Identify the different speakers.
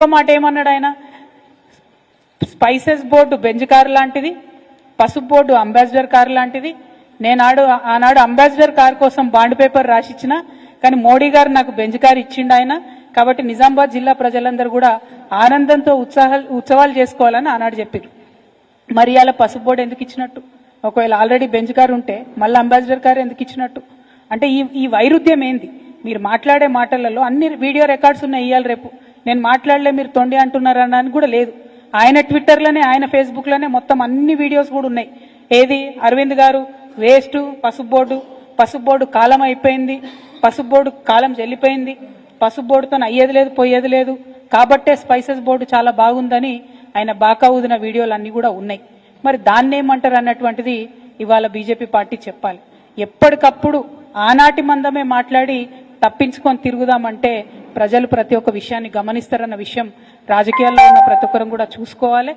Speaker 1: మాట ఏమన్నాడు ఆయన? స్పైసెస్ బోర్డు బెంజ్ కారు లాంటిది, పసుపు బోర్డు అంబాసిడర్ కారు లాంటిది. ఆనాడు అంబాసిడర్ కారు కోసం బాండ్ పేపర్ రాసిచ్చిన, కానీ మోడీ గారు నాకు బెంజ్ కారు ఇచ్చిండు ఆయన. కాబట్టి నిజామాబాద్ జిల్లా ప్రజలందరూ కూడా ఆనందంతో ఉత్సవాలు చేసుకోవాలని ఆనాడు చెప్పారు. మరి అలా పసుపు బోర్డు ఎందుకు ఇచ్చినట్టు? ఒకవేళ ఆల్రెడీ బెంజ్ కారు ఉంటే మళ్ళీ అంబాసిడర్ కారు ఎందుకు ఇచ్చినట్టు? అంటే ఈ వైరుధ్యం ఏంది? మీరు మాట్లాడే మాటలలో అన్ని వీడియో రికార్డ్స్ ఉన్నాయి. ఇవాళ రేపు నేను మాట్లాడలే మీరు తొండి అంటున్నారు అని కూడా లేదు. ఆయన ట్విట్టర్లోనే, ఆయన ఫేస్బుక్లోనే మొత్తం అన్ని వీడియోస్ కూడా ఉన్నాయి. ఏది? అరవింద్ గారు వేస్ట్, పసుపు బోర్డు కాలం అయిపోయింది, పసుపు బోర్డు కాలం చెల్లిపోయింది, పసుపు బోర్డుతో అయ్యేది లేదు పోయేది లేదు, కాబట్టే స్పైసెస్ బోర్డు చాలా బాగుందని ఆయన బాకా ఊదిన వీడియోలు అన్ని కూడా ఉన్నాయి. మరి దాన్ని ఏమంటారు అన్నటువంటిది ఇవాళ బీజేపీ పార్టీ చెప్పాలి. ఎప్పటికప్పుడు ఆనాటి మందమే మాట్లాడి తప్పించుకొని తిరుగుదామంటే ప్రజలు ప్రతి ఒక్క విషయాన్ని గమనిస్తారన్న విషయం రాజకీయాల్లో ఉన్న ప్రతి ఒక్కరం కూడా చూసుకోవాలి.